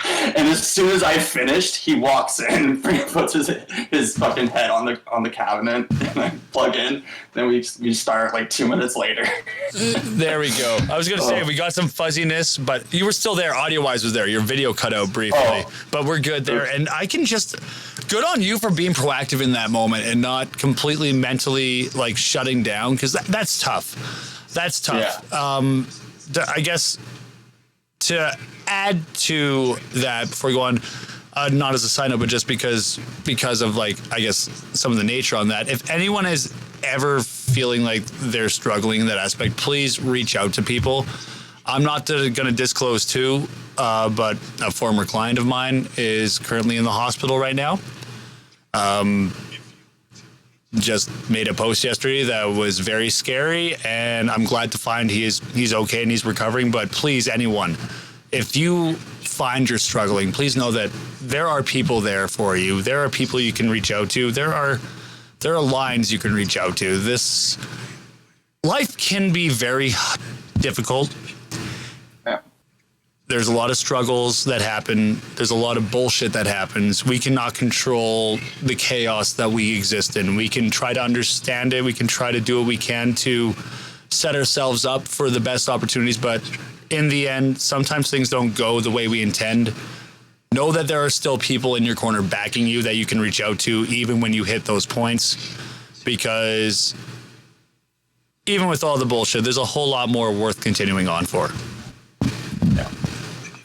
And as soon as I finished, he walks in and puts his fucking head on the cabinet, and I plug in. Then we start like 2 minutes later. There we go. I was gonna say we got some fuzziness, but you were still there. Audio wise was there. Your video cut out briefly, but we're good there. And I can just good on you for being proactive in that moment and not completely mentally like shutting down, because that's tough. That's tough. Yeah. I guess to add to that before we go on, not as a side note, but just because of like, I guess some of the nature on that, if anyone is ever feeling like they're struggling in that aspect, please reach out to people. I'm not going to disclose too, but a former client of mine is currently in the hospital right now. Just made a post yesterday that was very scary, and I'm glad to find he's okay and he's recovering. But please, anyone, if you find you're struggling, please know that there are people there for you. There are people you can reach out to. There are lines you can reach out to. This life can be very difficult. Yeah. There's a lot of struggles that happen. There's a lot of bullshit that happens. We cannot control the chaos that we exist in. We can try to understand it. We can try to do what we can to set ourselves up for the best opportunities. But in the end, sometimes things don't go the way we intend. Know that there are still people in your corner backing you that you can reach out to, even when you hit those points. Because even with all the bullshit, there's a whole lot more worth continuing on for. Yeah.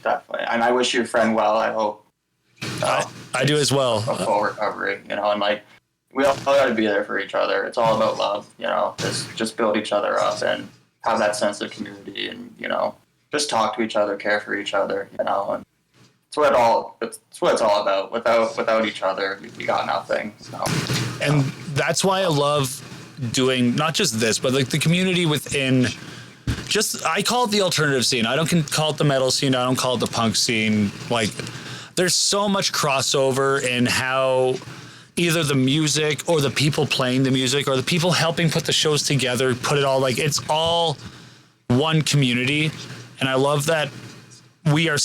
Definitely. And I wish your friend well. I hope. I do as well. A full recovery, and like, we all got to be there for each other. It's all about love, just build each other up and have that sense of community, and, just talk to each other, care for each other, and it's what it's all about. Without each other, we got nothing. So, and that's why I love doing not just this, but like the community within. I call it the alternative scene. I don't call it the metal scene. I don't call it the punk scene. Like, there's so much crossover in how either the music or the people playing the music or the people helping put the shows together, put it all, like, it's all one community. And I love that we are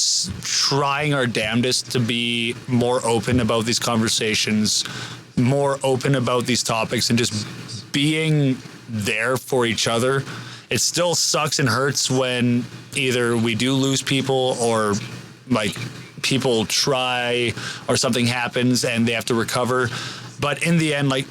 trying our damnedest to be more open about these conversations, more open about these topics, and just being there for each other. It still sucks and hurts when either we do lose people or like people try or something happens and they have to recover. But in the end, like,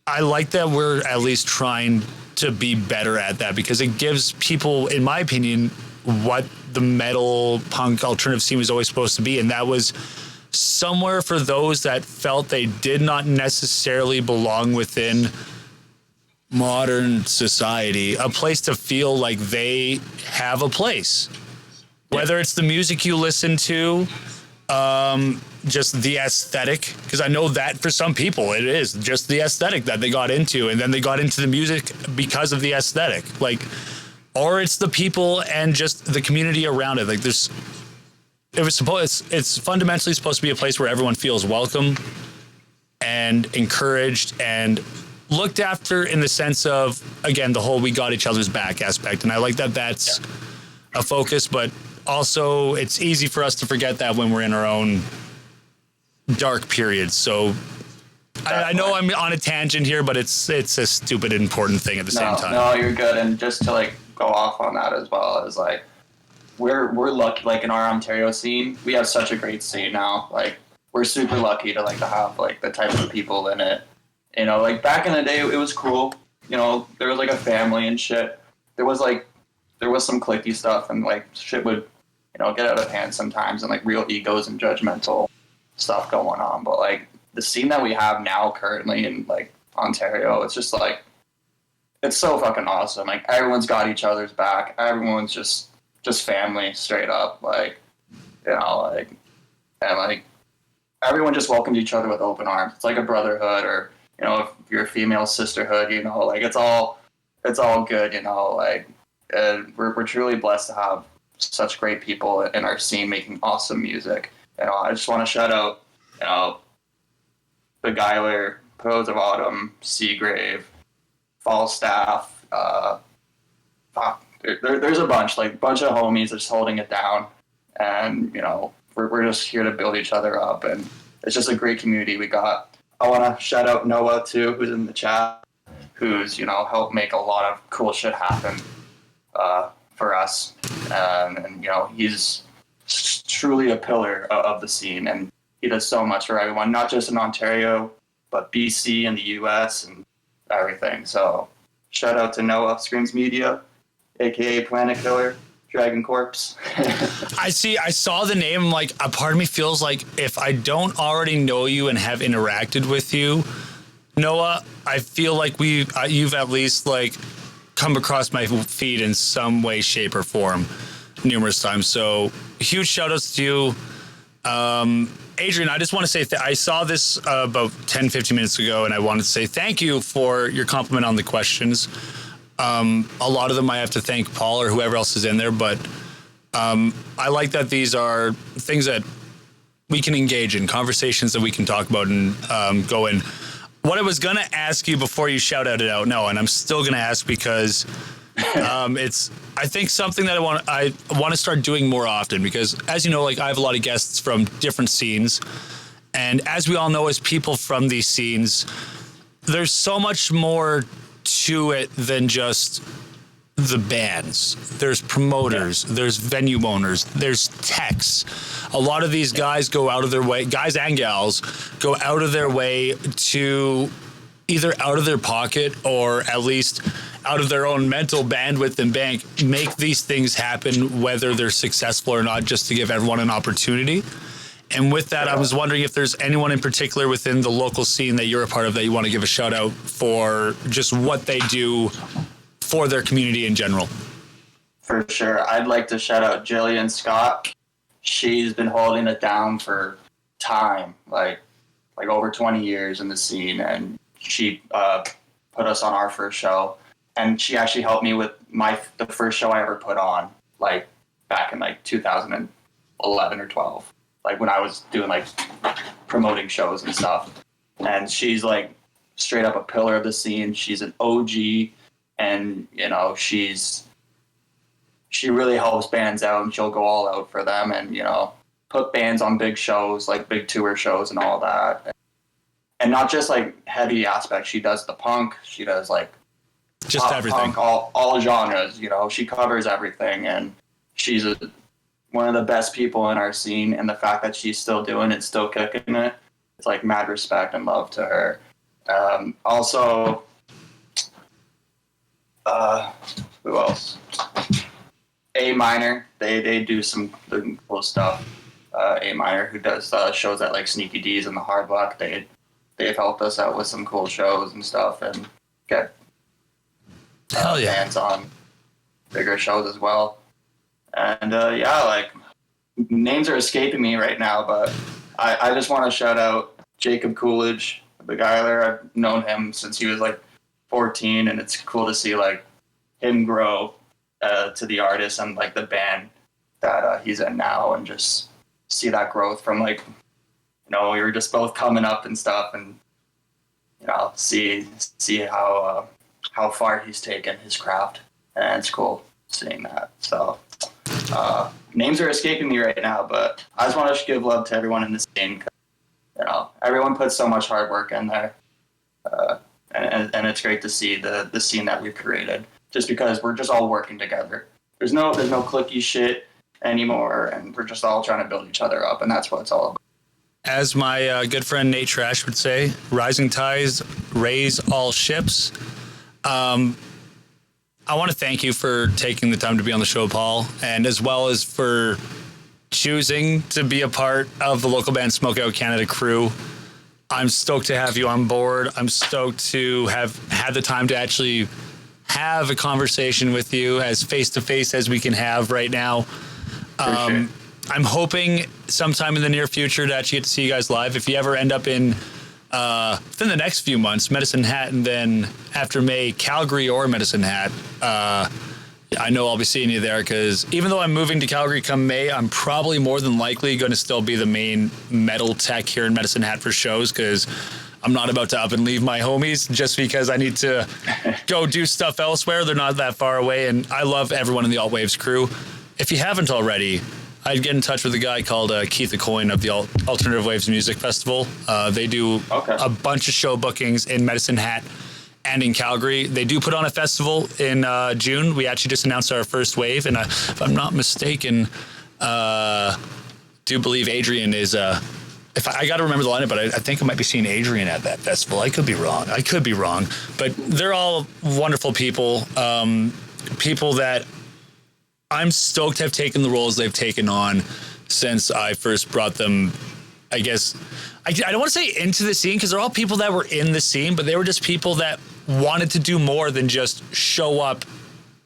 I like that we're at least trying to be better at that, because it gives people, in my opinion, what the metal punk alternative scene was always supposed to be. And that was somewhere for those that felt they did not necessarily belong within modern society, a place to feel like they have a place. Whether it's the music you listen to, just the aesthetic, because I know that for some people it is just the aesthetic that they got into, and then they got into the music because of the aesthetic, like, or it's the people and just the community around it. Like, it's fundamentally supposed to be a place where everyone feels welcome and encouraged and looked after, in the sense of, again, the whole we got each other's back aspect. And I like that that's a focus, but also it's easy for us to forget that when we're in our own dark periods. So I know I'm on a tangent here, but it's a stupid important thing at the same time. No, you're good. And just to like go off on that as well, is like, we're lucky, like in our Ontario scene, we have such a great scene now. Like, we're super lucky to like to have like the type of people in it. You know, like back in the day, it was cool. You know, there was like a family and shit. There was some cliquey stuff, and like shit would, you know, get out of hand sometimes, and like real egos and judgmental stuff going on. But like the scene that we have now currently in like Ontario, it's just like, it's so fucking awesome. Like, everyone's got each other's back. Everyone's just family straight up. Like, you know, like, and like everyone just welcomes each other with open arms. It's like a brotherhood, or, you know, if you're a female sisterhood, you know, like it's all good, you know, like, and we're truly blessed to have such great people in our scene making awesome music. You know, I just want to shout out, you know, the Geiler, Pros of Autumn, Seagrave, Falstaff, there's a bunch of homies that's holding it down, and, you know, we're just here to build each other up, and it's just a great community we got. I want to shout out Noah too, who's in the chat, who's, you know, helped make a lot of cool shit happen for us, and you know, he's truly a pillar of the scene, and he does so much for everyone, not just in Ontario, but BC and the US and everything. So shout out to Noah, Screams Media, aka Planet Killer, Dragon Corpse. I saw the name, like, a part of me feels like if I don't already know you and have interacted with you, Noah, I feel like you've at least like come across my feed in some way, shape, or form numerous times. So huge shout outs to you. Adrian, I just want to say I saw this about 10, 15 minutes ago, and I wanted to say thank you for your compliment on the questions. A lot of them I have to thank Paul or whoever else is in there, but I like that these are things that we can engage in, conversations that we can talk about and go in. What I was going to ask you before you shouted it out, no, and I'm still going to ask because it's, I think, something that I want to start doing more often, because, as you know, like, I have a lot of guests from different scenes, and as we all know, as people from these scenes, there's so much more to it than just the bands. There's promoters, there's venue owners, there's techs. A lot of these guys go out of their way, guys and gals go out of their way to either out of their pocket or at least out of their own mental bandwidth and bank make these things happen, whether they're successful or not, just to give everyone an opportunity. And with that, I was wondering if there's anyone in particular within the local scene that you're a part of that you want to give a shout out for just what they do for their community in general. For sure. I'd like to shout out Jillian Scott. She's been holding it down for time, like over 20 years in the scene, and she put us on our first show. And she actually helped me with the first show I ever put on, like back in like 2011 or 12. Like when I was doing like promoting shows and stuff. And she's like straight up a pillar of the scene. She's an OG, and you know, she really helps bands out, and she'll go all out for them, and you know, put bands on big shows, like big tour shows and all that. And not just like heavy aspects. She does the punk, she does like just everything. Punk, all genres, you know, she covers everything, and she's one of the best people in our scene, and the fact that she's still doing it, still kicking it, it's like mad respect and love to her. Also, who else? A Minor, they do some cool stuff. A Minor, who does shows at like Sneaky D's and the Hard Luck, they've helped us out with some cool shows and stuff, and get fans on bigger shows as well. And like, names are escaping me right now, but I just want to shout out Jacob Coolidge, the guy there. I've known him since he was like 14, and it's cool to see like him grow to the artist and like the band that he's in now, and just see that growth from like, we were just both coming up and stuff, and see how far he's taken his craft, and it's cool seeing that. So names are escaping me right now, but I just want to give love to everyone in the scene. Everyone puts so much hard work in there, and it's great to see the scene that we've created. Just because we're just all working together. There's no cliquey shit anymore, and we're just all trying to build each other up, and that's what it's all about. As my good friend Nate Trash would say, rising tides raise all ships. I want to thank you for taking the time to be on the show, Paul, and as well as for choosing to be a part of the local band Smokeout Canada crew. I'm stoked to have you on board. I'm stoked to have had the time to actually have a conversation with you as face-to-face as we can have right now. I'm hoping sometime in the near future to actually get to see you guys live. If you ever end up in within the next few months, Medicine Hat, and then after May, Calgary or Medicine Hat, I know I'll be seeing you there, because even though I'm moving to Calgary come May, I'm probably more than likely going to still be the main metal tech here in Medicine Hat for shows, because I'm not about to up and leave my homies just because I need to go do stuff elsewhere. They're not that far away, and I love everyone in the Alt Waves crew. If you haven't already, I'd get in touch with a guy called Keith Acoin of the Alternative Waves Music Festival. They do a bunch of show bookings in Medicine Hat and in Calgary. They do put on a festival in June. We actually just announced our first wave, and if I'm not mistaken, do believe Adrian is... if I got to remember the lineup, but I think I might be seeing Adrian at that festival. I could be wrong. But they're all wonderful people. People that I'm stoked have taken the roles they've taken on since I first brought them, I guess. I don't want to say into the scene, because they're all people that were in the scene, but they were just people that wanted to do more than just show up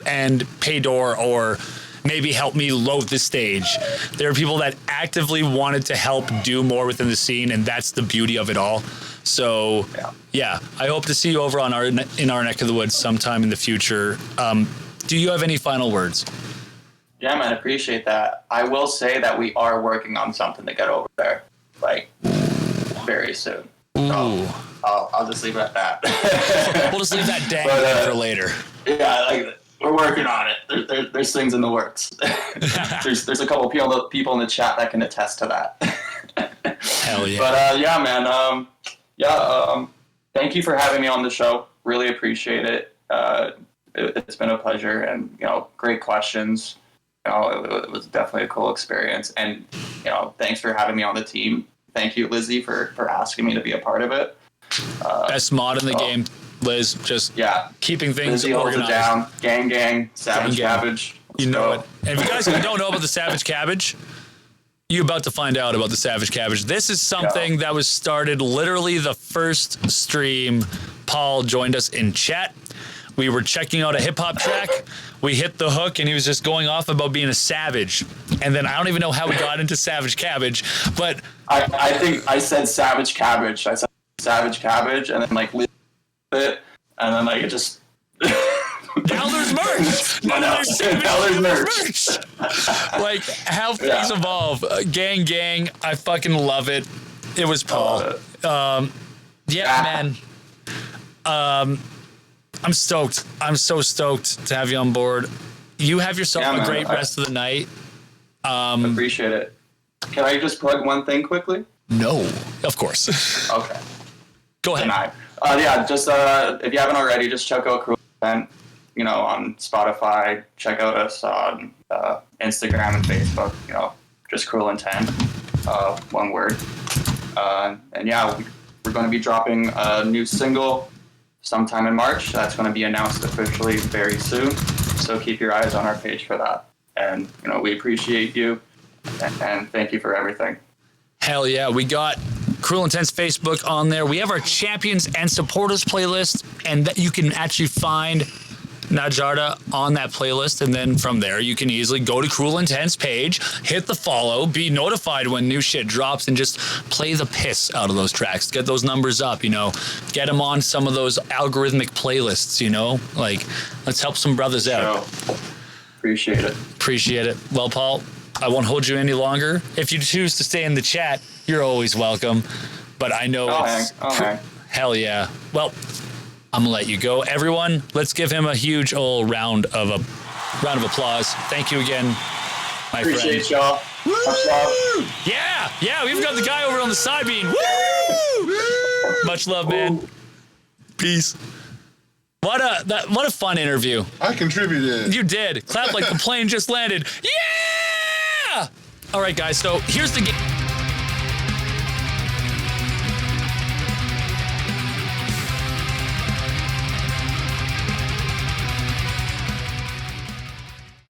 and pay door or maybe help me load the stage. There are people that actively wanted to help do more within the scene, and that's the beauty of it all. So, yeah, I hope to see you over in our neck of the woods sometime in the future. Do you have any final words? Yeah, man, I appreciate that. I will say that we are working on something to get over there, like, very soon. So I'll just leave it at that. We'll just leave that dang for later. Yeah, like, we're working on it. There's things in the works. there's a couple people in the chat that can attest to that. Hell yeah. But yeah, man. Thank you for having me on the show. Really appreciate it. It's been a pleasure, and great questions. It was definitely a cool experience, and thanks for having me on the team. Thank you, Lizzie, for asking me to be a part of it. Best mod in the game, Liz. Just keeping things Lizzie organized. Holds it down. Gang, Savage Cabbage. You know it. And if you guys don't know about the Savage Cabbage, you're about to find out about the Savage Cabbage. This is something that was started literally the first stream. Paul joined us in chat. We were checking out a hip-hop track. We hit the hook, and he was just going off about being a savage. And then I don't even know how we got into Savage Cabbage, but... I think I said Savage Cabbage. I said Savage Cabbage, and then, like, it, and then, like, it just... Now there's merch! Now there's merch! Like, how things evolve. Gang, I fucking love it. It was Paul. Man. I'm stoked. I'm so stoked to have you on board. You have yourself a great rest of the night. Appreciate it. Can I just plug one thing quickly? No, of course. Okay. Go ahead. Just if you haven't already, just check out CRUELINTENT. on Spotify. Check out us on Instagram and Facebook. Just Cruel Intent, one word. And yeah, we're going to be dropping a new single sometime in March. That's going to be announced officially very soon. So keep your eyes on our page for that. And, we appreciate you and thank you for everything. Hell yeah. We got Cruel Intent's Facebook on there. We have our Champions and Supporters playlist, and that you can actually find Najarda on that playlist. And then from there, you can easily go to Cruel Intent's page, hit the follow, be notified when new shit drops, and just play the piss out of those tracks. Get those numbers up, get them on some of those algorithmic playlists, like, let's help some brothers out. Appreciate it. Appreciate it. Well, Paul, I won't hold you any longer. If you choose to stay in the chat, you're always welcome. But I know hell yeah. Well, I'm gonna let you go. Everyone, let's give him a huge old round of applause. Thank you again, my friend. Appreciate y'all. Much love. Yeah, we've got the guy over on the side being woo! Much love, man. Peace. What a fun interview. I contributed. You did. Clap like the plane just landed. Yeah! All right, guys, so here's the game.